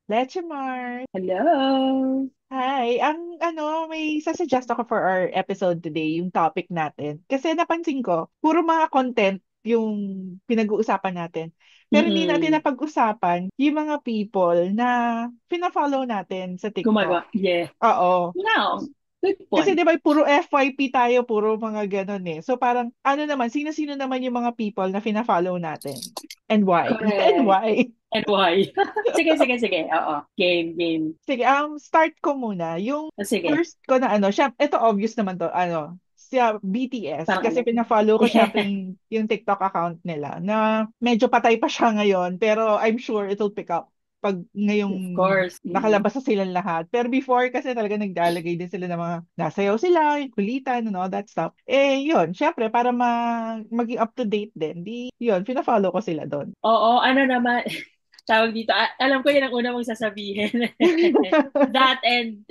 Leche Mart. Hello. Hi. May sasuggest ako for our episode today, yung topic natin. Kasi napansin ko, puro mga content yung pinag-uusapan natin. Pero hindi natin Mm-mm. napag-usapan yung mga people na fina-follow natin sa TikTok. Gumagawa. Yeah. Oo. No. Good Kasi point. 'di ba puro FYP tayo, puro mga gano'n eh. So parang ano naman, sino-sino naman yung mga people na fina-follow natin? And why? And Correct. why? And why? Sige. Oo. Game. Sige, start ko muna. Yung Sige. first ko na siya, ito obvious naman to, siya BTS. Parang Kasi ano. pina-follow ko siya Yeah. tuwing yung TikTok account nila na medyo patay pa siya ngayon, pero I'm sure it'll pick up pag ngayong Of course. Mm. nakalabas na silang lahat. Pero before kasi talaga naglalagay din sila ng mga nasayaw sila, yung kulitan and all that stuff. Eh, yun, syempre, para maging up to date din, yun, pina-follow ko sila doon. Oo, ano naman. Tawag dito. Alam ko yan ang una mong sasabihin. That and,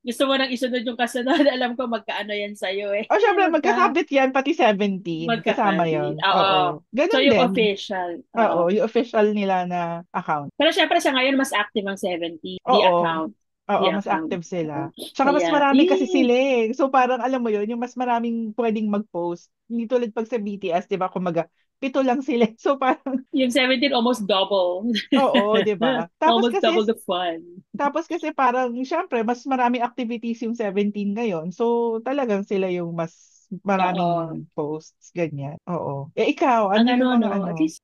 gusto mo nang isunod yung kasunod. Alam ko magkaano yan sa'yo eh. O, syempre, Magka, magkakabit yan, pati 17. Kasama magkakabit. yon. Oo. Oo. So Ganun yung din. official. Oo, Oo. yung official nila na account. Pero syempre sa ngayon, mas active ang 70, the Oo. account. Oo, The mas account. active sila. Tsaka mas Kaya, marami kasi sila eh. So parang alam mo yun, yung mas maraming pwedeng mag-post. Hindi tulad pag sa BTS, di ba? Kumaga, pito lang sila. So parang, yung 17 almost double. oo, di ba? Almost double the fun. Tapos kasi parang, syempre, mas maraming activities yung 17 ngayon. So talagang sila yung mas Oo. maraming posts, ganyan. Oo. Eh ikaw, ano Ang yung ano, mga no, at ano? least,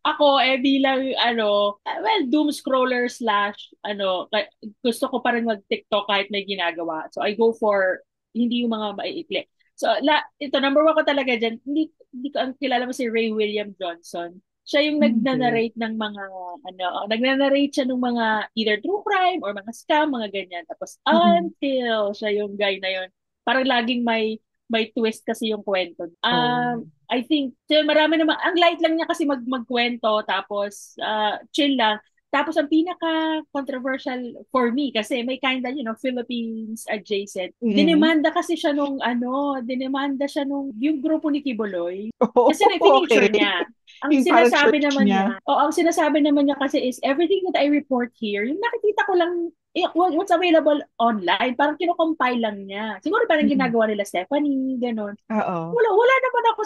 ako bilang, doom scroller slash, gusto ko pa rin mag-TikTok kahit may ginagawa. So, I go for, hindi yung mga maiikli. So, ito, number one ko talaga dyan, hindi ko, ang kilala mo si Ray William Johnson. Siya yung Hindi. nagnanarrate ng mga, nagnanarrate siya ng mga either true crime or mga scam, mga ganyan. Tapos, Mm-mm. until siya yung guy na yun, parang laging may twist kasi yung kwento. Oh. I think, so marami naman, ang light lang niya kasi magkwento, tapos chill lang. Tapos ang pinaka-controversial for me, kasi may kinda, Philippines adjacent, Mm-mm. dinemanda siya nung, yung grupo ni Kiboloy. Oh, Kasi okay. na-feature niya. Ang Yung parang sinasabi church naman niya. niya, o ang sinasabi naman niya kasi is, everything that I report here, yung nakikita ko lang, what's available online, parang kinocompile lang niya. Siguro parang Mm-mm. ginagawa nila Stephanie, ganon. Oo. Wala naman ako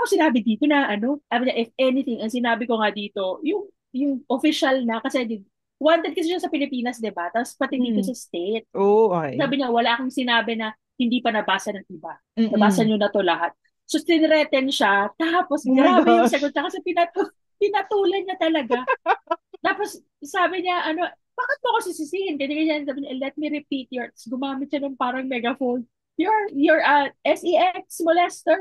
sinabi dito na sabi niya, if anything, ang sinabi ko nga dito, yung official na, kasi wanted kasi siya sa Pilipinas, di ba? Tapos pati dito Mm. sa state. Oh, okay. Sabi niya, wala akong sinabi na hindi pa nabasa ng iba. Nabasa Mm-mm. niyo na to lahat. So, tinreten siya. Tapos, Oh my grabe yung gosh. sagot niya kasi pinatulan niya talaga. Tapos, sabi niya, bakit mo ako sisisihin? Ganyan, sabi niya, let me repeat yours. Gumamit siya ng parang megaphone. You're a sex molester.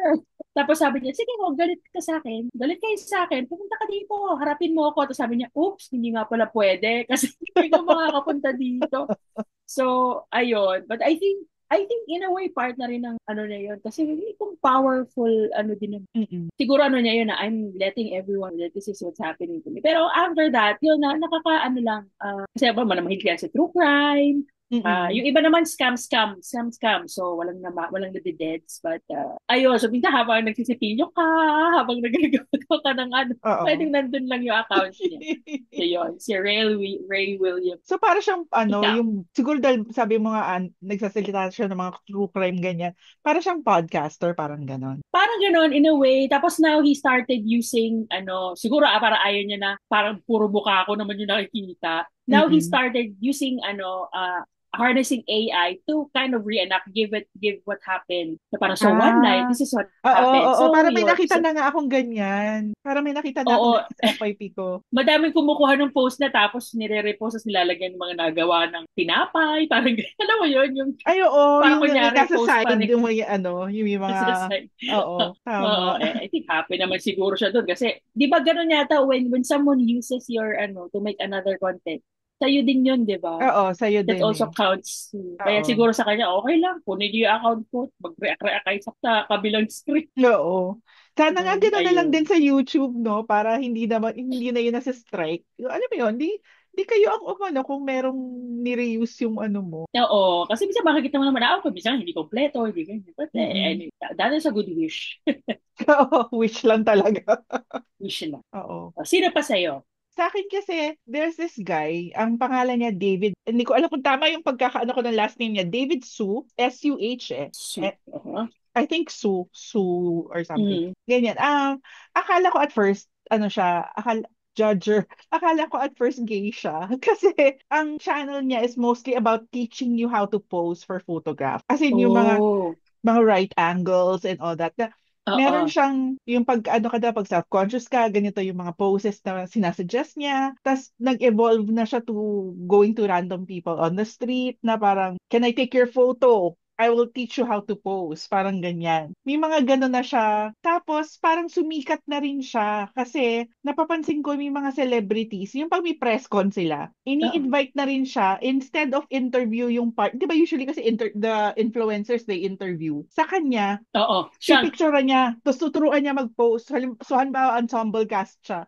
Tapos sabi niya, sige mo, galit ka sa akin. Galit kayo sa akin. Pumunta ka dito. Harapin mo ako. Tapos sabi niya, oops, hindi nga pala pwede. Kasi hindi ka makakapunta dito. So, ayun. But I think in a way, part na rin ng ano na yun. Kasi hindi kung powerful, ano din naman. Mm-mm. Siguro ano niya yun na I'm letting everyone that this is what's happening to me. Pero after that, yun na, ano lang, kasi ba, mahilig yan sa true crime. Mm-mm. Yung iba naman scam. So, walang nade-deads. But, ayun, so minsan habang nagsisipilyo ka, habang nagagawa ka ng Oo. pwedeng nandun lang yung account niya. So, yun, si Ray Williams. So para siyang Ikaw. yung siguro dahil sabi mo nga nagsasalita siya ng mga true crime ganyan. Para siyang podcaster, parang ganon. Parang gano'n, in a way. Tapos now, he started using, siguro para ayaw niya na, parang puro mukha ko naman yung nakikita. Now, he Mm-mm. started using, harnessing AI to kind of reenact, give what happened. So, parang, so one night, Ah. this is what Oo, happened. oo. So, Para may yun. nakita So, na nga akong ganyan. Para may nakita na ako oo, ganyan sa FYP ko. madaming kumukuha ng post na tapos nire-repost at nilalagyan ng mga nagawa ng tinapay. Parang, alam mo yun, yung Ay, oo, parang yung kunyari nasa post pa side, rin yung mga, sa side. oo, Oo, tama. I think happy naman siguro siya doon kasi 'di ba gano'n yata when someone uses your to make another content. Sa'yo din 'yun, 'di ba? Oo, sa'yo That din eh. also counts. Kaya Oo. siguro sa kanya okay lang kunin niyo yung account ko, mag-react-react kayo sa kabilang screen. Oo. Sana nga gano'n na lang din Ayun. sa YouTube, no? Para hindi na yun nasa strike. Alam mo yun, di kayo ang kung merong ni-reuse yung ano mo. Oo, kasi minsan makikita mo naman ako, minsan hindi kompleto, hindi ganyan. But Mm-mm. anyway, that is a good wish. Oo, wish lang talaga. Wish lang. Oo. O, sino pa sa'yo? Sa akin kasi, there's this guy, ang pangalan niya David, hindi ko alam kung tama yung pagkakaano ko ng last name niya, David Su, S-U-H eh. Soup. I think Su or something. Mm. Ganyan. Akala ko at first, ano siya, judger. Akala ko at first gay siya. Kasi ang channel niya is mostly about teaching you how to pose for photograph. As in, yung Oh. mga right angles and all that. Na, meron Oo. siyang, yung pag, ano ka daw, pag self-conscious ka, ganito yung mga poses na sinasuggest niya. Tapos, nag-evolve na siya to going to random people on the street na parang, can I take your photo? I will teach you how to pose. Parang ganyan. May mga gano'n na siya. Tapos, parang sumikat na rin siya. Kasi, napapansin ko may mga celebrities, yung pag may press con sila, Oo. ini-invite na rin siya instead of interview yung part. Di ba usually kasi the influencers they interview. Sa kanya, Oo. Siya. pipicturean niya, tapos tuturuan niya mag-post. So, halimbawa, ensemble cast siya.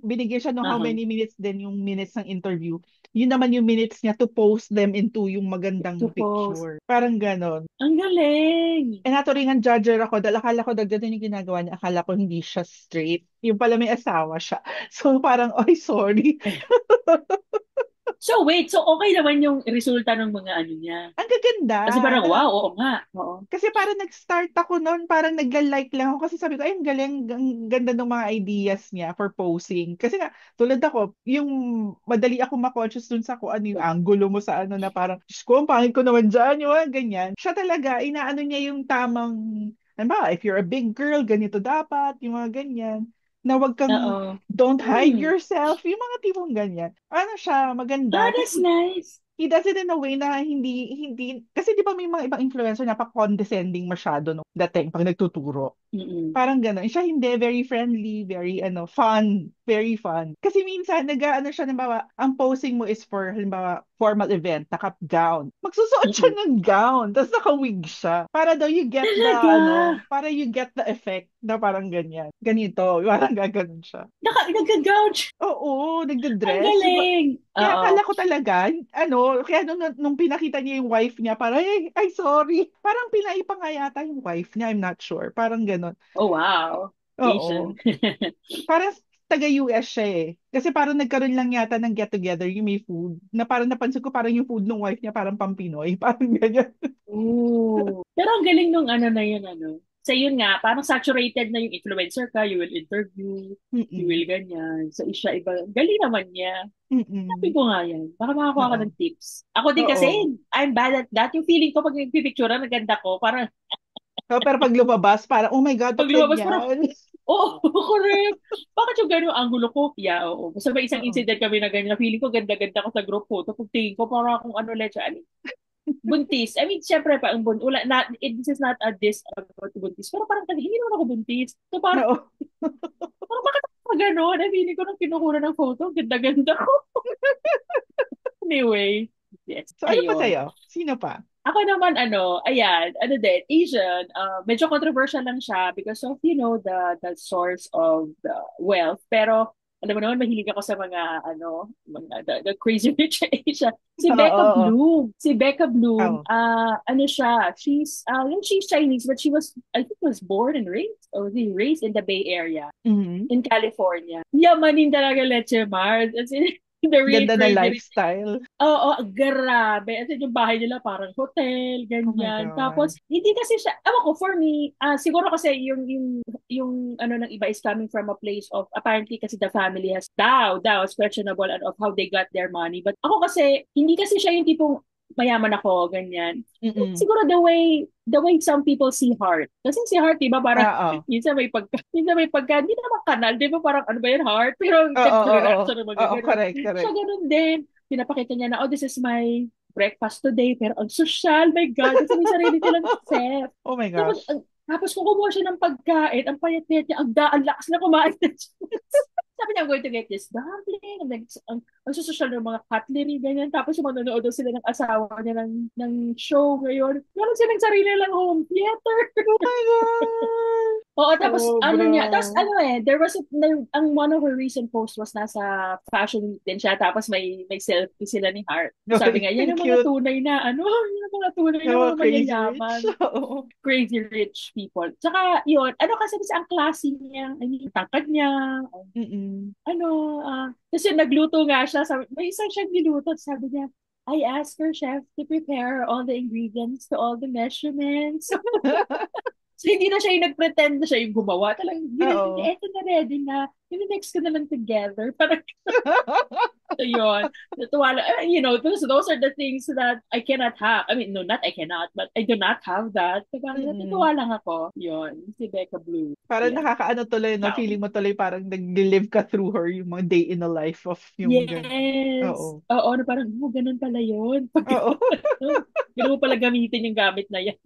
Binigyan siya ng how Aha. many minutes din yung minutes ng interview. Yun naman yung minutes niya to post them into yung magandang Suppose. picture. Parang ganon. Ang galing. Eh, naturingan judger ako dahil akala ko ganun yung ginagawa niya. Akala ko hindi siya straight. Yung pala may asawa siya. So, parang, ay, sorry. So wait, so okay naman yung resulta ng mga ano niya. Ang gaganda. Kasi parang wow, oo nga. Oo. Kasi parang nag-start ako noon, parang nagla-like lang ako kasi sabi ko, ay, ang galing, ang ganda ng mga ideas niya for posing. Kasi nga, tulad ako, yung madali ako ma-conscious dun sa kung ano yung angulo mo sa ano na parang, Diyos ko, ang pangit ko naman dyan, yung mga ganyan. Siya talaga, inaano niya yung tamang, ano ba, if you're a big girl, ganito dapat, yung mga ganyan. Na wag kang, Oo. don't hide Hmm. yourself, yung mga tipong ganyan. Ano siya, Ah, maganda. that's Kasi nice. he does it in a way na hindi, kasi di ba may mga ibang influencer na pa-condescending masyado no dating pag nagtuturo. Mm-mm. Parang gano'n. Siya hindi, very friendly, very fun, very fun. Kasi minsan, nag-ano siya, halimbawa, ang posing mo is for, halimbawa, formal event, naka-gown. Magsusuot siya Mm-mm. ng gown, tapos naka-wig siya. Para daw you get the, Talaga. para you get the effect na parang ganyan. Ganito, parang gaganon siya. Nag-gouge. Oo, Ang nagde-dress. galing. Kaya Oo. akala ko talaga, kaya nung pinakita niya yung wife niya, parang, ay, sorry. Parang pinaipa nga yata yung wife niya, I'm not sure. Parang ganon. Oh, wow. Asian. Oo. Parang taga-US siya eh. Kasi parang nagkaroon lang yata ng get-together yung may food. Na parang napansin ko parang yung food ng wife niya parang pang-Pinoy. Parang ganyan. Ooh. Pero ang galing nung ano na yun, ano. Sa yun nga, parang saturated na yung influencer ka, you will interview, you will Mm-mm. ganyan. Sa isa, iba, galing naman niya. Sabi Mm-mm. ko nga yan, baka makakuha ka Oo. ng tips. Ako din kasi, Oo. I'm bad at that. Yung feeling ko pag nagpipicture, ang ganda ko, parang So, pero pag lumabas, parang, oh my God, pag ba't lumabas, parang, ganyan? oo, correct. Bakit yung gano'ng angulo ko? Yeah, oo. Basta may isang Oo. incident kami na ganyan, na feeling ko ganda-ganda ko sa group photo. Pag tingin ko, parang akong ano, leche, ano, buntis. I mean, syempre, pa, this is not a diss about buntis. Pero parang, hindi naman ako buntis. So, parang, Oo. parang bakit ako gano'n? I feeling ko nung kinukuha ng photo, ganda-ganda ko. Anyway, yes, So, ano pa ayun. sa'yo? Sino pa? Ako naman, ano, ayan, ano din, Asian, medyo controversial lang siya because of, the source of the wealth. Pero, alam mo naman, mahilig ako sa mga, ano, the Crazy Rich Asian. Si Oo, Becca oo, oo. Bloom. Si Becca Bloom, Oo. ano siya, she's Chinese, but I think was born and raised, or raised in the Bay Area, Mhm. in California. Yamanin talaga Leche Mars. As in, the real Ganda ng Crazy Rich. lifestyle. Oo, grabe. As in, yung bahay nila parang hotel, Oh my ganyan. God. Tapos, hindi kasi siya, ewan ko, for me, siguro kasi yung ano ng iba is coming from a place of, apparently kasi the family has daw, is questionable and of how they got their money. But ako kasi, hindi kasi siya yung tipong mayaman ako, ganyan. Mm-mm. Siguro the way some people see Heart. Kasi si Heart, di ba, parang, Oo. minsan may pagka, hindi naman kanal, di ba, parang ano ba yun, Heart? Pero Oo, oo. nagre-react siya ng mga Oo, ganun. correct, Siya correct. ganun din. Pinapakita niya na, oh, this is my breakfast today, pero ang social, my God, kasi may sarili silang chef. Oh my Tapos, gosh. tapos kung kumuha siya ng pagkain, ang payat-payat niya, ang lakas na kumain na siya. Sabi niya, I'm going to get this dumpling, ang susosyal ng mga cutlery, ganyan. Tapos yung manonood daw sila ng asawa niya ng show ngayon. Meron silang sarili lang home theater. Oh my God. Oo, tapos ano Sobra. niya, tapos ano there was ang one of her recent posts was nasa fashion week din siya, tapos may selfie sila ni Hart. Sabi Okay, nga, yan ang ang mga cute. tunay na, ano, yan ang mga tunay na No, mga crazy rich. mayayaman, Oo. crazy rich people. Tsaka, yun, ano kasi ang classy niya, I mean, tangkad niya, Mm-mm. ano, kasi nagluto nga siya, may isang siyang niluto, sabi niya, I asked her chef to prepare all the ingredients to all the measurements. So, hindi na siya yung nag-pretend na siya yung gumawa. Talagang, ginanong Oo. niya, eto na, ready na. Yung-next ko na lang together. Parang, yun. Natuwa lang. Those are the things that I cannot have. I mean, no, not I cannot, but I do not have that. So, parang Mm-mm. natutuwa lang ako. Yun. Si Becca Blue. Parang Yan. nakakaano tuloy, no? Ikaw. Feeling mo tuloy parang nag-live ka through her yung mga day in the life of yung ganun. Yes. Oo. Oo, na parang, ganun pala yun. Pag, Oo. ganun mo pala gamitin yung gamit na yan.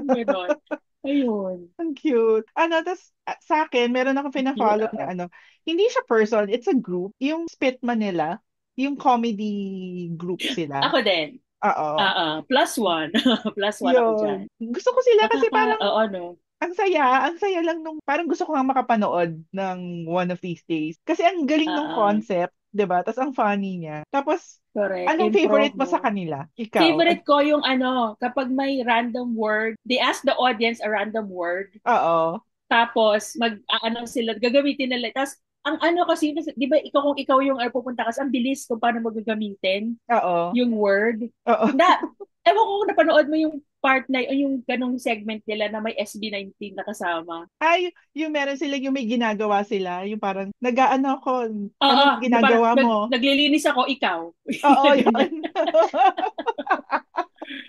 Ganon. Ayun. Ang cute. Ano, tas sa akin, meron akong Cute, fina-follow na oo. ano, hindi siya person, it's a group. Yung Spit Manila, yung comedy group sila. Ako din. Oo. Plus one. Plus one ako dyan. Yun. Gusto ko sila kasi parang Oo, no? ang saya lang nung, parang gusto ko nga makapanood ng one of these days. Kasi ang galing nung Oo, concept, 'di ba? Tapos ang funny niya. Tapos, correct. anong Improv, favorite mo sa no? kanila? Ikaw? Favorite ko yung ano, kapag may random word, they ask the audience a random word, Oo. tapos ano sila, gagamitin nila. Tapos, ang ano kasi, di ba, kung ikaw yung pupunta kasi, ang bilis kung paano mo gagamitin Oo. yung word. Oo. Na, ewan ko kung napanood mo yung part na, o yung ganong segment nila na may SB19 na kasama. Ay, yung meron sila yung may ginagawa sila, yung parang nag-aano ako, Oo, anong na parang ginagawa mo? naglilinis ako, ikaw. Oo, Ganyan. yun.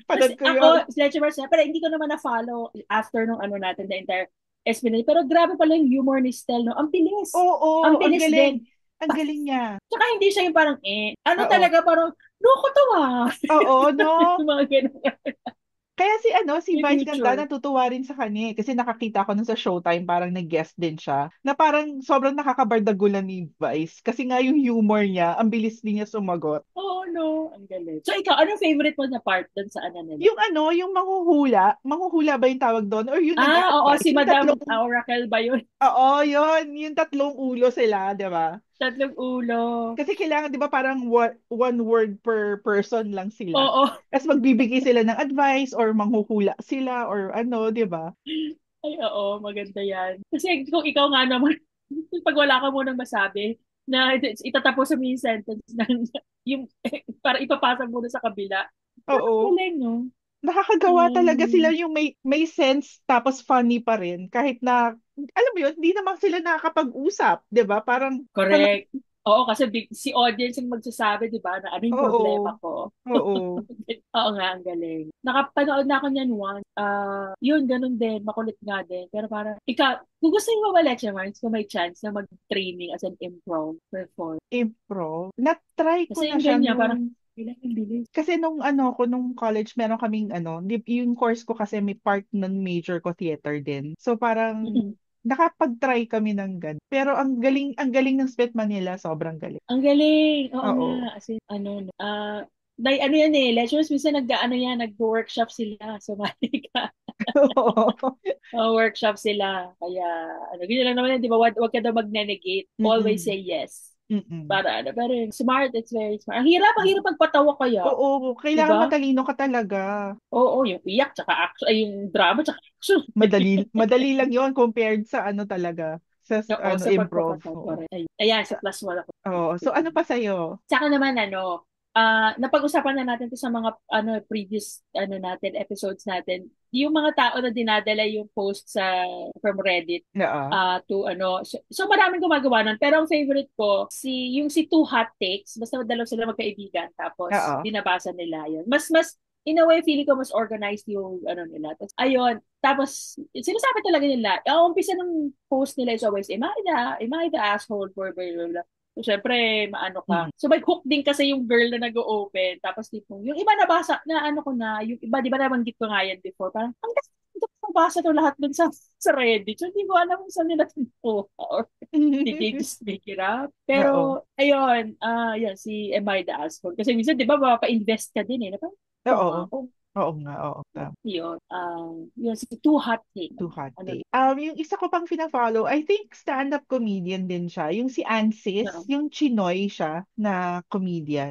Tapos Panood ko yun. ako, Sledge Marcel, pero hindi ko naman na-follow after nung ano natin, the entire SB19. Pero grabe pala yung humor ni Stel, no? Ang bilis. Ang Oo, ang bilis galing. din. Ang galing niya. Tsaka hindi siya yung parang, ano Oo. talaga, parang, loko to ah. Oo, no? Yung mga ganun. Kaya si Yung Vice ganda, future. natutuwa rin sa kanya eh. Kasi nakakita ko nun sa Showtime, parang nag-guest din siya. Na parang sobrang nakakabardagulan ni Vice. Kasi nga yung humor niya, ang bilis din niya sumagot. Oh no, ang galing. So ikaw, anong favorite mo na part dun sa ano nila? Yung ano, yung manghuhula. Manghuhula ba yung tawag doon? Or yung Oo, nag-a-advise? si Yung Madam tatlong, Oracle ba yun? oo, yun. Yung tatlong ulo sila, di ba? Tatlong ulo. Kasi kailangan, di ba, parang one word per person lang sila. Oo. Tapos magbibigay sila ng advice or manghuhula sila or ano, di ba? Ay, oo, maganda yan. Kasi kung ikaw nga naman, pag wala ka munang masabi, na itatapos mo yung sentence na yung, para ipapasa mo na sa kabila. Parang Oo. galing, no? Nakakagawa talaga sila Mm. yung may sense tapos funny pa rin. Kahit na, alam mo yun, hindi naman sila nakakapag-usap, di ba? Parang walang, Correct. Oo, kasi si audience yung magsasabi, di ba, na ano yung problema oo, ko. oo. Oo nga, ang galing. Nakapanood na ako niyan once. Yun, ganun din. Makulit nga din. Pero parang, kung gusto mo ba, Leche Mars, kung may chance na mag-training as an improv perform. Improv. Na-try ko Kasi na yung siya ganyan, parang, nung, kailangan bilis. kasi nung college, meron kaming yung course ko kasi may part ng major ko theater din. So parang, nakapag-try kami ng gan. Pero ang galing ng Spit Manila, sobrang galing. Ang galing. Oo nga. Oo. As in, ano yan eh, lectures, minsan nag-workshop sila. Sumali ka. Workshop sila. Kaya, ganyan lang naman yan, di ba? Wag ka daw mag-negate. Always Mm-mm. say yes. Mm-mm. Pero smart, it's very smart. Ang hirap magpatawa kaya. Oo, Di kailangan ba? matalino ka talaga. Oo, yung iyak, tsaka action, ay, yung drama, tsaka action. Madali lang 'yon compared sa ano talaga, sa Oo, sa improv. pagpapatawa Oo. rin. Ayan, sa plus one ako. Oo. So ano pa sa'yo? Saka naman napag-usapan na natin to sa mga previous natin episodes natin. Yung mga tao na dinadala yung post from Reddit Oo. to so maraming gumagawa nun. Pero ang favorite ko si Two Hot Takes, basta dalawa sila magkaibigan tapos Oo. binabasa nila yun. Mas in a way feeling ko mas organized yung nila. Tapos ayun, tapos sinasabi talaga nila, ang umpisa ng post nila is always, am I the asshole for blah, blah, blah. So, syempre, maano ka. Mm. So, may hook din kasi yung girl na nag-open. Tapos, yung iba nabasa, na ano ko na, yung iba, di ba nabanggit ko nga yan before, parang, ang ganda nabasa to lahat dun sa Reddit. So, hindi ko alam kung saan nila ito. Or, did they just make it up? Oo. Pero, ayun, yan, si Am I the Asshole? Kasi minsan, di ba, mapa-invest ka din eh. Na parang, ito nga Oo. ako. Oo nga, oo. Tama. Yun si Too Hot Take. Too hot Ano, take. Yung isa ko pang fina-follow, I think stand-up comedian din siya. Yung si Ansis, no? yung Chinoy siya na Oo, comedian.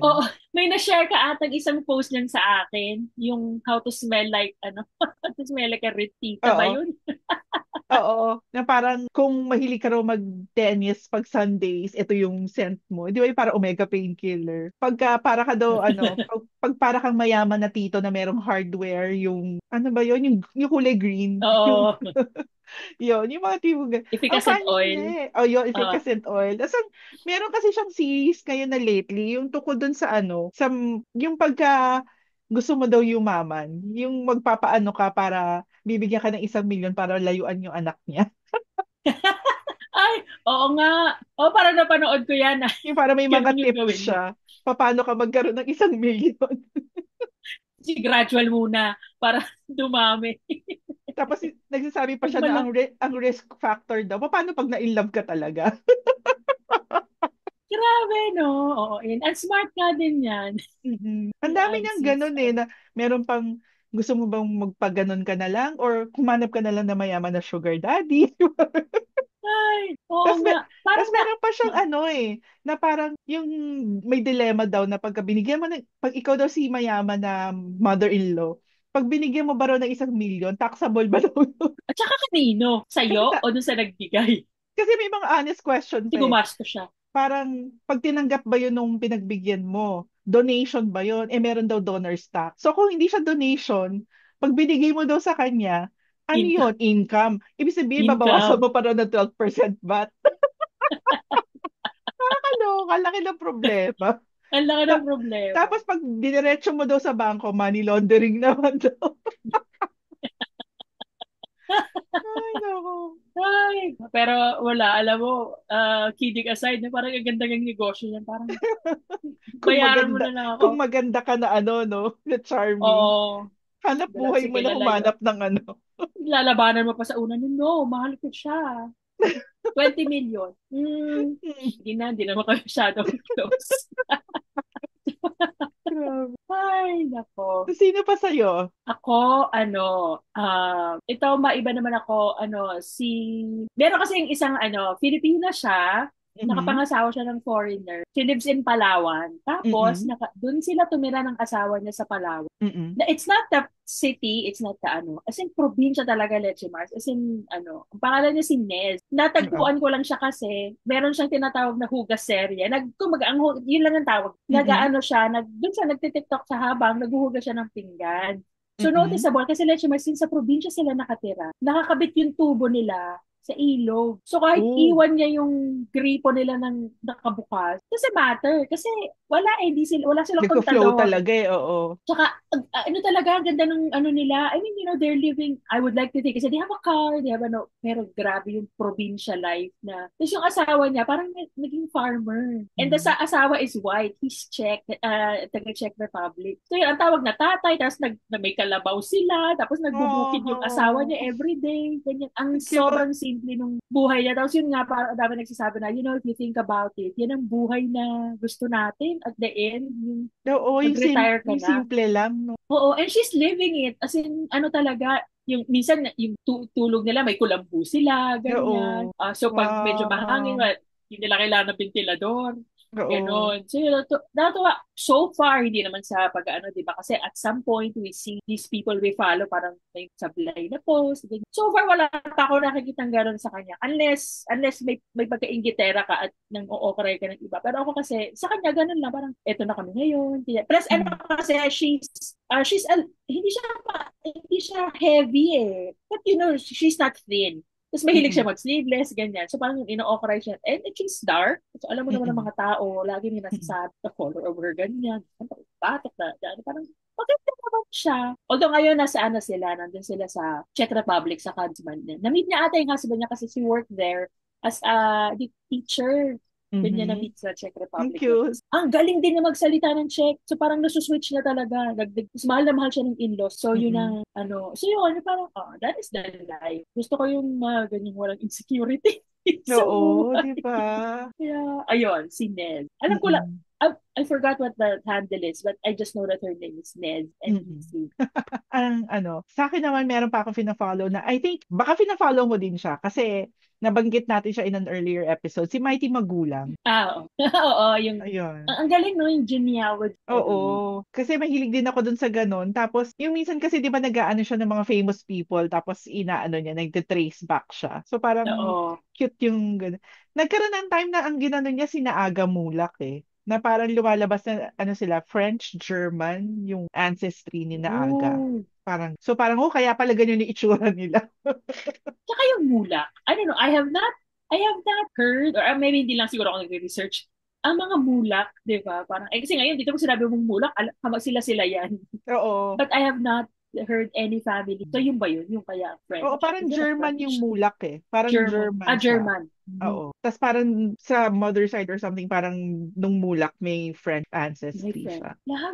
may na-share ka atang isang post niyan sa akin, yung how to smell like, how to smell like a retita ba Oo. yun? Oo, na parang kung mahilig ka raw mag-tennis pag Sundays, ito yung scent mo. Di ba yung para omega painkiller? Pagka para ka daw, pag para kang mayaman na tito na merong hardware, yung, ano ba yun? Yung kulay green. Yung, Oo, yun, yung mga tipo, ang efficacent funny niya oil. eh. Oh, yun, Uh, efficacent oil. Tapos, meron kasi siyang series ngayon na lately, yung tukol dun sa yung pagka gusto mo daw yumaman, yung magpapaano ka para bibigyan ka ng 1 milyon para layuan yung anak niya. Ay, oo nga. Oo, parang napanood ko yan. Yung para may mga Ganun yung tips gawin mo. siya, paano ka magkaroon ng 1 milyon. Si gradual muna para dumami. Tapos nagsasabi pa Pag siya na malaki. ang risk factor daw. Paano pag na-inlove ka talaga? Grabe, no? Oo, yun. At smart nga din yan. Mhm. Ang Si dami niyang Ansis. ganun eh, na meron pang gusto mo bang magpaganon ka na lang or kumanap ka na lang na mayaman na sugar daddy. Ay, oo Tapos, nga. Parang na, meron pa siyang na parang yung may dilemma daw na pag ikaw daw si mayaman na mother-in-law, pag binigyan mo ba raw ng 1 milyon, taxable ba daw yun? at saka kanino? Kasi, Sa'yo o dun sa nagbigay? kasi may mga honest question Kasi pa eh. gumasto siya. Parang, pag tinanggap ba yun nung pinagbigyan mo? Donation ba yun? Eh, meron daw donor's tax. So, kung hindi siya donation, pag binigay mo daw sa kanya, ano Income. yun? Income. Ibig sabihin, babawasan Income. mo pa raw ng 12% VAT. Nakakaloka, laki ng problema. Ang laki ng Ta- problema. Tapos pag diniretso mo daw sa bangko, money laundering naman daw. Ay, nako. Ay, pero wala, alam mo, kidding aside, na parang ang ganda ng negosyo niyan. Parang bayaran mo na lang Kung ako. maganda ka na no, na charming. Oo, Hanap buhay mo sige, na lalayo. humanap ng Lalabanan mo pa sa una, no, mahal ko siya. 20 million. Hindi naman kami masyadong close. Grabe. Ay, nako. Sino pa sa'yo? Ako, ito maiba naman ako, meron kasi yung isang, Filipina siya, Mhm. nakapangasawa siya ng foreigner. She lives in Palawan. Tapos, Mm-mm. dun sila tumira ng asawa niya sa Palawan. Mm-mm. It's not the city, it's not the as in probinsya talaga, Leche Mars. As in, ang pangalan niya si Nez. Oo. Natagpuan ko lang siya kasi meron siyang tinatawag na hugas serye. Kumbaga, yun lang ang tawag. Mm-mm. Doon siya nagtitiktok sa habang naghuhugas siya ng pinggan. So Mm-mm. noticeable kasi Leche Mars, since sa probinsya sila nakatira, nakakabit yung tubo nila sa ilog. So kahit Oh, iwan niya yung gripo nila ng nakabukas, doesn't matter. Kasi wala silang nagko-flow kontador. talaga eh, oo. Tsaka, ano talaga, ang ganda ng ano nila. I mean, they're living, I would like to think, kasi they have a car, they have pero grabe yung provincial life na. Tapos yung asawa niya, parang naging farmer. And Mm. asawa is white, he's Czech, taga Czech Republic. So yun, ang tawag na tatay, tapos na may kalabaw sila, tapos nagbubukid yung asawa Oh, niya everyday. Ganyan. Ang cute. sobrang simple nung buhay niya. Tapos yun nga, parang dami nagsasabi na, if you think about it, yan ang buhay na gusto natin at the end, yung Oo, mag-retire ka yung na. simple lang, no? Oo, and she's living it. As in, ano talaga, yung minsan yung tulog nila, may kulambu sila, ganyan. Oo. So pag medyo mahangin, Wow. hindi nila kailangan ng ventilador. Oo. Ganon. So yun, natuwa. So far, hindi naman sa pag-ano, di ba? Kasi at some point, we see these people we follow, parang may sablay na post. Ganyan. So far, wala pa ako nakikita gano'n sa kanya. Unless may pagka-inggitera ka at nang o-okray ka ng iba. Pero ako kasi, sa kanya, ganun lang. Parang, eto na kami ngayon. Plus, Mm. kasi, hindi siya heavy eh. But she's not thin. Tapos mahilig siya Mm-mm. mag-sleeveless, ganyan. So parang ino-okray siya. And she's dark. So alam mo naman ng Mm-mm. mga tao, lagi may Mm-mm. nasasabi the color of her, ganyan. Batok na, parang maganda naman siya. Although ngayon, nandun sila sa Czech Republic, sa Kadzman. Na-meet niya ata yung husband niya kasi she worked there as a teacher. Doon niya Mhm. na-meet sa Czech Ang Republic. cute. Ang galing din na magsalita ng Czech. So parang nasuswitch na talaga. Mas mahal na mahal siya ng in-laws. So yun Mm-mm. ang So yun, parang, that is the life. Gusto ko yung mga ganyang walang insecurity sa Oo, di buhay. ba? Kaya, ayun, si Ned. Alam ko lang, Mm-mm. I forgot what the handle is, but I just know that her name is Ned and Mm. Lucy. Ang ano, sa akin naman meron pa akong fina-follow na I think baka fina-follow mo din siya kasi nabanggit natin siya in an earlier episode, si Mighty Magulang. Oo. Oo, Ayun. ang galing no, yung Junya with Oo, Lee. kasi mahilig din ako dun sa ganun. Tapos, yung minsan kasi di ba nag-aano siya ng mga famous people, tapos inaano niya, nagte-trace back siya. So parang Oo. cute yung ganun. Nagkaroon ng time na ang ginano niya sinaaga Mulak eh. Na parang lumalabas na ano sila, French, German, yung ancestry ni Naaga. Ooh. Parang, oh, kaya pala ganyan yung itsura nila. Tsaka yung mulak. I don't know, I have not heard, or maybe hindi lang siguro ako nagre-research, ang mga mulak, di ba? Parang, kasi ngayon, dito mo sinabi mong mulak, sila-sila yan. Oo. But I have not heard any family. So yun ba yun? Yung kaya Oo, French? parang Is it a German yung French? Mulak eh. Parang German. German siya. German. Mhm. Oo. Tapos parang sa mother side or something, parang nung Mulak may French My ancestry friend. siya. Lahat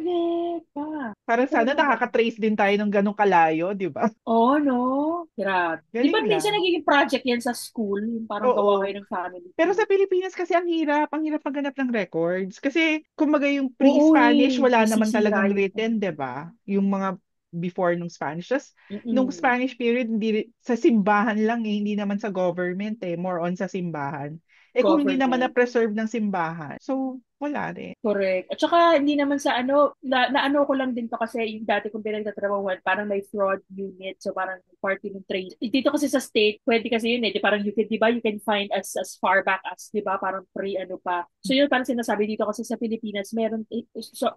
pa. Parang sana Talaga ba? nakaka-trace din tayo ng ganong kalayo, di ba? Oh, no. Grabe. Di ba Galing minsan lang. nagiging project yan sa school? Yung parang gawa Oo. kayo ng family Pero tree. sa Pilipinas kasi ang hirap maghanap ng records. Kasi kumbaga yung Oo pre-Spanish, eh. wala naman Nasisira talagang yung written, di ba? Yung mga before nung Spanish. Just, nung mm-mm. Spanish period, sa simbahan lang eh, hindi naman sa government eh, more on sa simbahan. Eh kung hindi naman Government. na-preserve ng simbahan, so wala rin. Correct. At saka hindi naman sa ano, na ano ko lang din to kasi yung dati kong pinagtatrabahuan, parang may fraud unit. So parang party ng train. Dito kasi sa state, pwede kasi yun eh. Di, parang you can, di ba, you can find as far back as, di ba, parang pre ano pa. So yun parang sinasabi dito kasi sa Pilipinas, meron, so,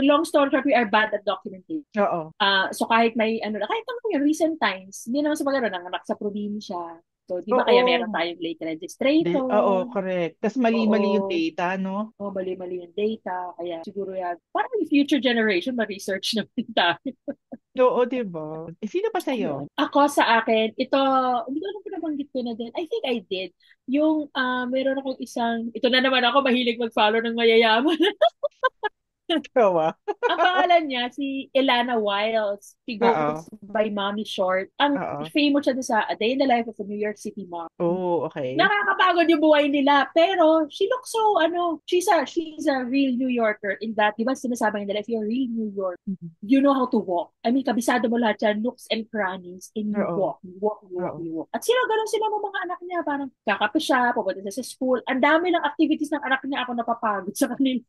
long story short, we are bad at documentation. Oo. So kahit may ano na, kahit ano yung recent times, hindi naman sa mga nanganak sa probinsya. So, di ba kaya meron Oo. tayong late registrator? Oo, correct. Tapos mali-mali yung Oo. data, no? Oh, mali-mali yung data. Kaya siguro yan. Parang yung future generation, ma-research naman tayo. Oo, di ba? Eh, sino pa sa'yo? Ayun. Ako sa akin, ito, hindi ko alam kung nabanggit ko na din. I think I did. Yung, meron akong isang, ito na naman ako, mahilig mag-follow ng mayayaman. Ikaw ah. Ang pangalan niya, si Ilana Wiles. She goes Oo. by Mommy Short. Ang Oo. famous siya doon sa A Day in the Life of a New York City Mom. Oh, okay. Nakakapagod yung buhay nila. Pero, she looks so, she's a real New Yorker in that, di ba sinasabi nila, if you're a real New York, Mhm. you know how to walk. I mean, kabisado mo lahat yan, nooks and crannies, and you Oo. walk, you walk, you walk, Oo. you walk. At ganun sila ng mga anak niya, parang kakape siya, pupunta siya sa school. Ang dami ng activities ng anak niya, ako napapagod sa kanila.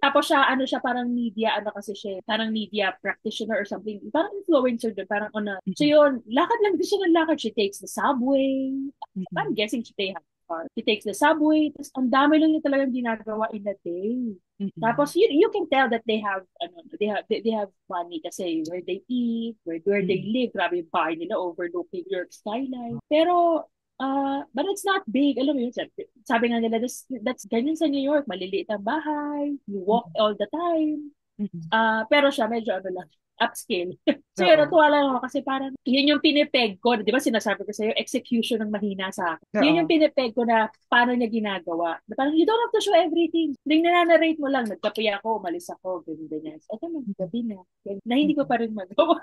Tapos siya, parang media, kasi siya, parang media practitioner or something. Parang influencer doon, parang So yun, lakad lang din siya ng lakad. She takes the subway. I'm Mm-mm. guessing she takes a car. She takes the subway. Tapos ang dami lang niya talagang ginagawa in a day. Mm-mm. Tapos you can tell that they have money kasi where they eat, where they Mm-mm. live, grabe yung bahay nila overlooking New York skyline. Pero but it's not big. Alam mo yun, sabi nga nila, that's ganyan sa New York. Maliliit ang bahay. You walk Mm-mm. all the time. Mm-mm. Pero siya, medyo lang, upscale. So yun, Oo. natuwa lang ako kasi parang, yun yung pinipeg ko. Di ba sinasabi ko sa'yo, execution ng mahina sa akin. Yun yung Oo. pinipeg ko na paano niya ginagawa. Na parang, you don't have to show everything. Yung nananarrate mo lang, nagkape ako, umalis ako, ganyan, ganyan. Ito na, gabi na. Ganyan. Na hindi ko Mm-mm. pa rin magawa.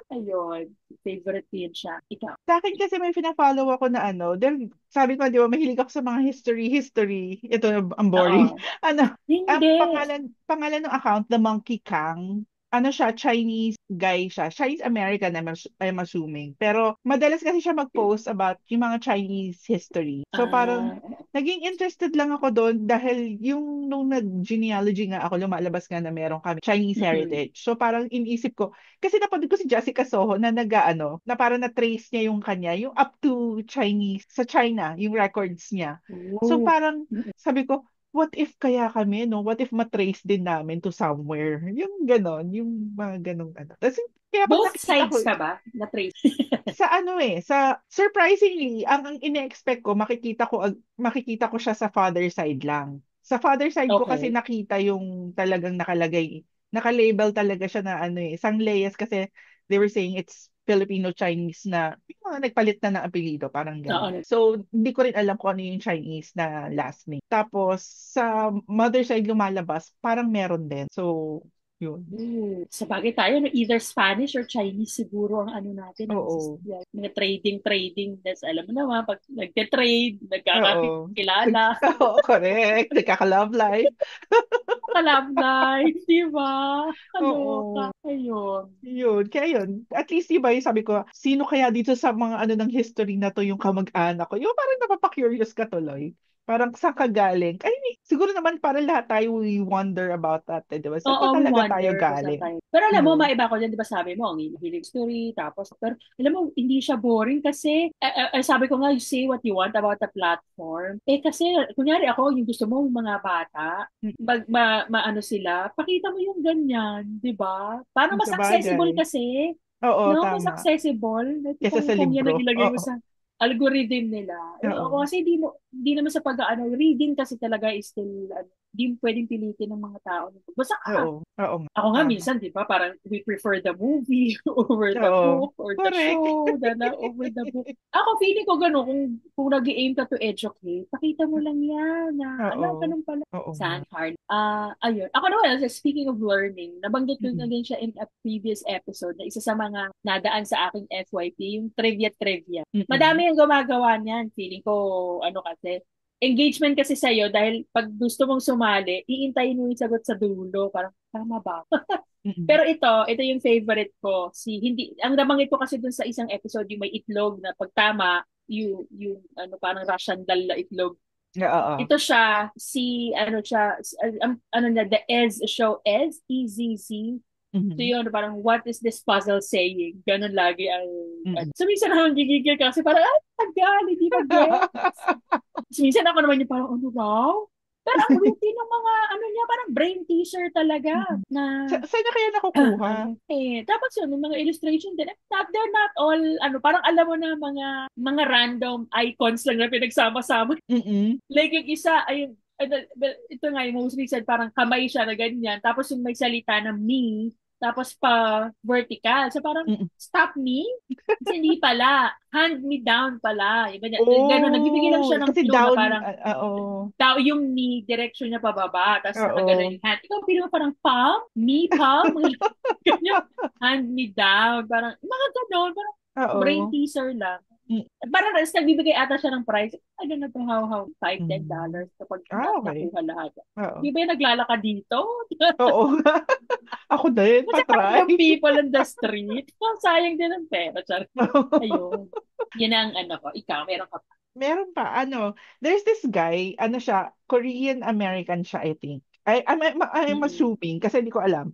Ayun, favorite ko yun siya. Ikaw. Sa akin kasi may fina-follow ako na ano, dahil sabi ko, di ba, mahilig ako sa mga history. Ito, ang boring. Oo. Ano, ang Hindi. pangalan ng account, The Monkey Kang, ano siya, Chinese guy siya. Chinese American, I'm assuming. Pero madalas kasi siya mag-post about yung mga Chinese history. So parang, Ah, naging interested lang ako doon dahil yung nung nag-genealogy nga ako, lumalabas nga na meron kami Chinese mm-mm. heritage. So parang inisip ko, kasi napanood ko si Jessica Soho na nag-ano, na parang na-trace niya yung kanya, yung up to Chinese, sa China, yung records niya. So Oh. parang, sabi ko, what if kaya kami, no? What if matrace din namin to somewhere? Yung ganon, yung mga ganong ano. Tapos, kaya pag Both nakikita ko, sides ka ba? Na trace? sa ano sa surprisingly, ang ine-expect ko, makikita ko siya sa father side lang. Sa father side ko kasi Okay. nakita yung talagang naka-label talaga siya na ano Sang Leyes kasi they were saying it's Filipino-Chinese na yung mga nagpalit na ng apelyido, parang Oo. gano'n. So, hindi ko rin alam kung ano yung Chinese na last name. Tapos, sa mother side lumalabas, parang meron din. So, Yun. Sa bagay tayo, no, either Spanish or Chinese siguro ang ano natin, ang Oo. mga trading. That's, alam mo naman, pag nagte-trade, Oo. nagkakakilala, Oo, correct. Nagkaka-love life. love life, di ba? Kaloka. Oo. Ayun. Yun. Kaya yun. At least, diba, yung sabi ko, sino kaya dito sa mga ano ng history na to yung kamag-anak ko? Yung parang napapa-curious ka tuloy. Parang saan ka galing? Ay, siguro naman parang lahat tayo we wonder about that. Eh, diba? Saan ba Oo, we talaga tayo wonder kung saan galing? tayo. Pero alam mo, Yun. maiba ko dyan, di ba sabi mo, ang hilig story, tapos, pero alam mo, hindi siya boring kasi, sabi ko nga, you say what you want about the platform. Kasi, kunyari ako, yung gusto mo, yung mga bata, maano sila, pakita mo yung ganyan, di ba? Paano mas Sa accessible bagay. kasi, Oo, no? Mas tama. accessible. Kesa sa Kung yan ang libro. ilagay mo Oo. sa algorithm nila. Ako Oo. kasi hindi naman sa pag-ano, reading kasi talaga is still, hindi pwedeng pilitin ng mga tao. Basta ka. Oo. Oo nga. Ako nga Tama. minsan, di ba, parang we prefer the movie over the Oo. book or the Correct. show over the book. Ako, feeling ko gano'n, kung nag-aim ka to educate, pakita mo lang yan na, Oo. ganun pala. Oo nga. San hard. Ayun. Ako naman, speaking of learning, nabanggit ko na Mm-mm. din siya in a previous episode na isa sa mga nadaan sa aking FYP, yung trivia. Mm-mm. Madami yung gumagawa niyan. Feeling ko, ano kasi, engagement kasi sa'yo dahil pag gusto mong sumali, iintayin mo yung sagot sa dulo. Parang, tama ba? Mm-mm. Pero ito yung favorite ko. Ang nabanggit ko kasi dun sa isang episode, yung may itlog na pagtama, yung ano, parang Russian dal na itlog. Oo. Ito siya, ano siya, ano na, the Ez show, EZZ. So Mhm. yun, parang, what is this puzzle saying? Ganon lagi ang, Mm. so minsan ako gigigil kasi parang, tagal, hindi ko get. So, minsan ako naman yung parang, ano raw? Pero ang witty ng mga, ano niya, parang brain teaser talaga Mm. na, Saan niya kaya nakukuha? tapos yun, yung mga illustration din, they're not all, ano, parang alam mo na mga random icons lang na pinagsama-sama. Mm. Like yung isa, ayun, ito nga, yung most recent, parang kamay siya na ganyan. Tapos yung may salita na me, tapos pa vertical. So parang, Mm. stop me? Kasi hindi pala. Hand me down pala. Yung ganyan. Ganun, nagbibigay lang Oh, siya ng kasi clue na down, parang, oo. tao yung knee, direction niya pababa, tapos nakagano Oo. yung hand. Ikaw, pili mo parang palm, me palm, ganyan, hand me down, parang, mga ganon, parang brain Oo. teaser lang. Mm. Parang nagbibigay ata siya ng price. I don't know to how, Mm. $5-10 kapag Okay. nakuha lahat. Oo. Di ba yung naglalakad dito? Oo. Ako din, Kasi patry. random people on the street. Oh, sayang din ang pera. Char. Ayun. Yan ang ano ko. Ikaw, meron ka pa. Meron pa, there's this guy, ano siya, Korean-American siya, I think. I'm Mm-mm. assuming, kasi hindi ko alam.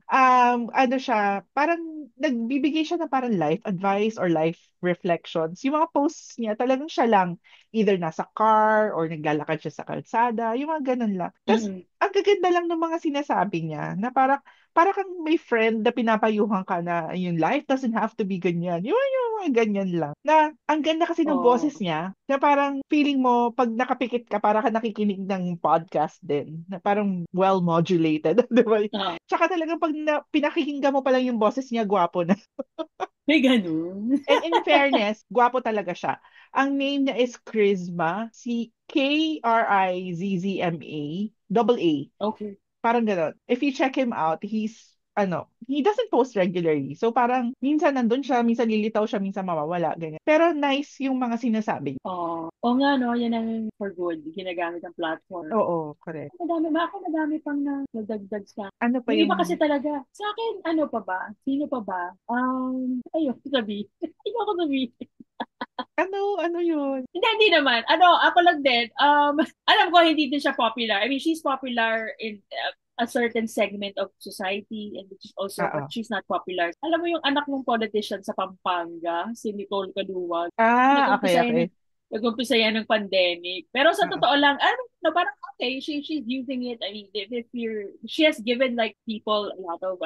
Ano siya, parang nagbibigay siya ng parang life advice or life reflections. Yung mga posts niya, talagang siya lang, either nasa car or naglalakad siya sa kalsada, yung mga ganun lang. Tapos, Mm-mm. ang gaganda lang ng mga sinasabi niya, na para kang may friend na pinapayuhan ka na yung life doesn't have to be ganyan. Yung mga ganyan lang. Na ang ganda kasi ng boses Oh. niya, na parang feeling mo, pag nakapikit ka, para ka nakikinig ng podcast din. Na parang well-modulated. Di ba? Ah, Tsaka talagang pag pinakikinggan mo pa lang yung boses niya, gwapo na. may ganun. And in fairness, gwapo talaga siya. Ang name niya is Charisma. Si Krizzma. Double A. Okay. Parang gano'n. If you check him out, he doesn't post regularly. So parang minsan nandun siya, minsan lilitaw siya, minsan mawawala, ganyan. Pero nice yung mga sinasabi niya. Oo nga, no? Yan ang for good. Ginagamit ang platform. Oo, correct. Madami pang nadagdag sa. Ano pa Yung iba kasi yung, talaga, sa akin, ano pa ba? Sino pa ba? Ayun, sabi. Ayoko sabi. ano yun? Hindi naman. Ako lang din. Alam ko hindi din siya popular. I mean, she's popular in a certain segment of society and which is also, but Oo. she's not popular. Alam mo yung anak mong politician sa Pampanga, si Nicole Caluwag, Okay, nag-umpisa yan okay. nag-umpisa yan ng pandemic. Pero sa Oo. totoo lang, parang okay, she's using it. I mean, she has given like people a lot of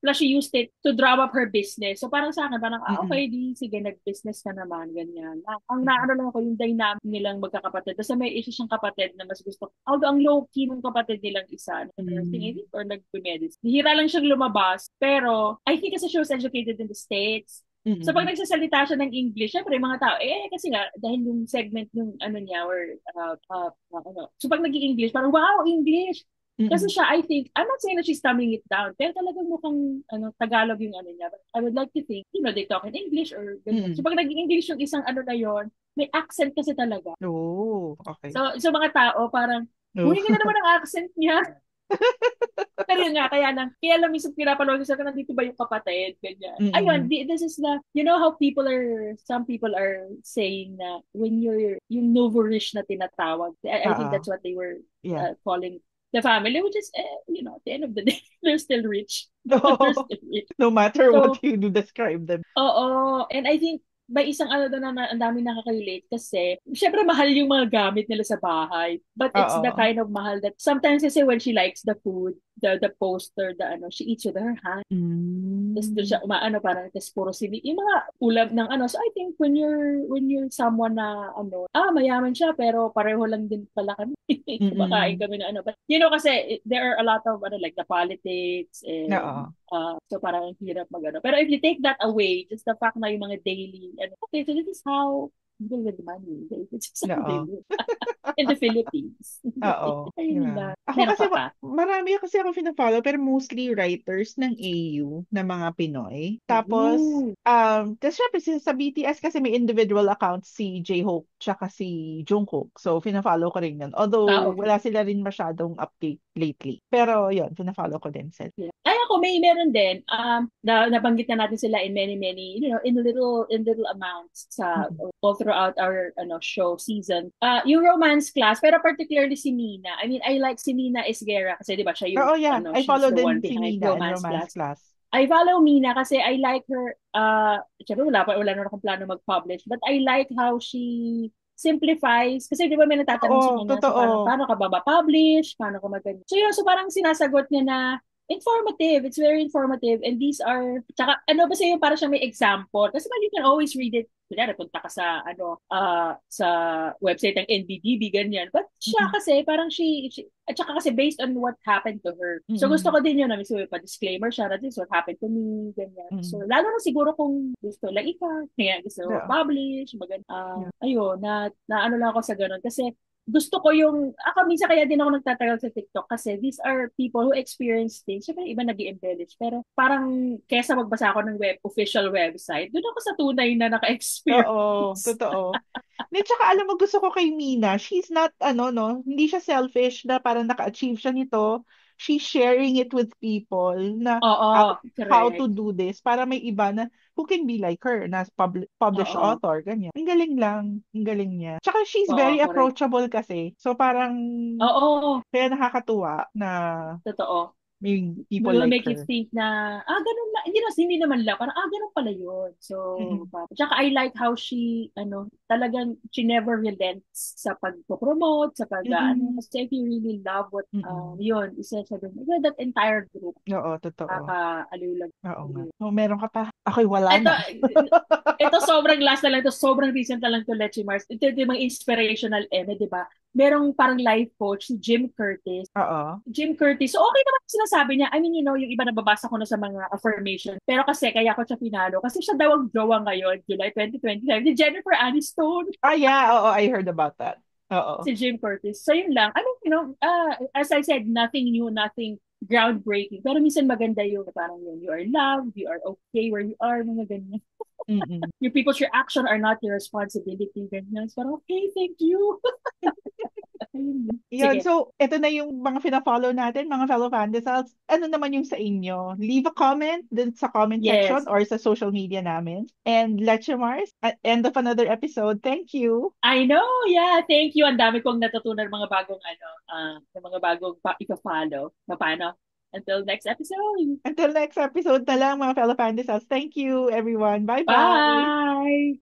plus she used it to drum up her business. So parang sa akin, parang, Mm-mm. okay, sige, nag-business ka naman, ganyan. Ang Mm-mm. naano lang ako, yung dynamic nilang magkakapatid. Tapos may isa siyang kapatid na mas gusto. Although ang low-key ng kapatid nilang isa, nursing, I Mm. think, or nag-medicine. Hihira lang siyang lumabas. Pero, I think kasi she was educated in the States. So pag Mm-mm. nagsasalita siya ng English, syempre mga tao, kasi nga, dahil yung segment yung ano niya, or so pag nag english parang, wow, English! Kasi Mm-mm. siya, I think, I'm not saying that she's dumbing it down, pero talagang mukhang Tagalog yung ano niya. But I would like to think, they talk in English or ganyan. So Mm-mm. pag naging English yung isang ano na yon, may accent kasi talaga. Oh, okay. So mga tao, parang, Oh. huli ka na naman ang accent niya. Pero yun nga, kaya lang minsan pinapanood ko sa nandito ba yung kapatid, ganyan. Ayun, Mm-mm. this is how some people are saying na when yung nourish na tinatawag, I think that's Oo. what they were Yeah. calling the family, which is, at the end of the day, they're still rich. They're No, still rich. no matter what So, you do describe them. oo. And I think, may isang ano doon na ang daming nakaka-relate kasi, syempre mahal yung mga gamit nila sa bahay. But it's the Oo. kind of mahal that sometimes kasi when she likes the food, the poster, she eats with her hand. Tapos doon siya Mm. umaano parang tapos puro sili. Yung mga ulam ng ano. So I think when you're someone na mayaman siya pero pareho lang din pala kami. Kumakain Mm-mm. kami na ano. But kasi there are a lot of like the politics and Oo. so parang ang hirap magano. Pero if you take that away, just the fact na yung mga daily, okay, so this is how people with money, this is how they Oo. live in the Philippines. Oo. Ayun Yeah. lang. Ako Meron kasi ka pa? marami kasi ako fina-follow pero mostly writers ng AU na mga Pinoy. Tapos Ooh. tapos syempre sa BTS kasi may individual accounts si J-Hope tsaka si Jungkook. So fina-follow ko rin yun. Although Okay. wala sila rin masyadong update lately. Pero yun, fina-follow ko din sila. Yeah. Ay ako meron din nabanggit na natin sila in many in little amounts sa Mm-mm. all throughout our show season. Yung romance class pero particularly si Mina. I mean I like si Mina Esguerra kasi 'di ba siya yung Oo, yeah. I she's follow the one din si behind Mina in romance Romance class. Class. I follow Mina kasi I like her syempre wala na akong plano mag-publish but I like how she simplifies kasi di ba may nagtatanong sa Oo, kanya so totoo. paano ka ba publish paano ka mag so yun so parang sinasagot niya na informative. It's very informative. And these are, tsaka ano ba sa'yo, para siyang may example. Kasi man, you can always read it. Kunyari, punta ka sa website ng NBDB, ganyan. But siya Mm-mm. kasi, parang at saka kasi based on what happened to her. So gusto Mm-mm. ko din yun, so pa-disclaimer siya na this is what happened to me, ganyan. So Mm-mm. lalo na siguro kung gusto like ika, kaya gusto Yeah. publish, maganda. Yeah. Ayun, na ano lang ako sa ganun. Kasi gusto ko ako minsan kaya din ako nagtatagal sa TikTok kasi these are people who experience things. Siyempre, iba nag embellish pero parang kesa magbasa ako ng official website, doon ako sa tunay na Oo, naka-experience. totoo. Di, tsaka alam mo, gusto ko kay Mina, she's not, no, hindi siya selfish na parang naka-achieve siya nito. She's sharing it with people na Oo, how to correct. do this para may iba na who can be like her, na published Oo, author, ganyan. Ang galing lang, ang galing niya. Tsaka she's oo, very correct. approachable kasi. So parang, Oo, kaya nakakatuwa na totoo. may people Will like make you her. think na, ganun na, hindi naman lang, parang, ganun pala yun. So, Mm-mm. tsaka I like how talagang, she never relents sa pag-promote, sa Mm-mm. kasi if you really love what, Mm-mm. yun, isa siya dun. Yeah, that entire group, Oo, totoo. kaka-aliw lang. Oo nga. Oh, meron ka pa? Ako'y wala Ito, na. ito sobrang last na lang, ito sobrang recent na lang to Lechi Mars. Ito yung mga inspirational di ba? Merong parang life coach, si Jim Curtis. Oo. Jim Curtis. So, okay naman yung sinasabi niya. I mean, yung iba nababasa ko na sa mga affirmation. Pero kasi, kaya ko siya pinalo. Kasi siya daw ang jowa ngayon, July 2025, ni Jennifer Aniston, Ah, yeah. Oo, I heard about that. Oo. si Jim Curtis. So, yun lang. I mean, as I said, nothing new, nothing groundbreaking. Pero minsan maganda yung parang yun, you are loved, you are okay where you are, mga ganyan. Mm-mm. Your people's reaction are not your responsibility, ganyan. So, parang, okay, thank you. Ayun. Yun, Sige. so ito na yung mga fina-follow natin, mga fellow Vandals. Ano naman yung sa inyo? Leave a comment dun sa comment section Yes. or sa social media namin. And Leche Mars, at end of another episode. Thank you. I know, yeah. Thank you. Ang dami kong natutunan mga bagong mga bagong ika-follow. Paano? Until next episode. Until next episode na lang, mga fellow Vandals. Thank you, everyone. Bye-bye. Bye!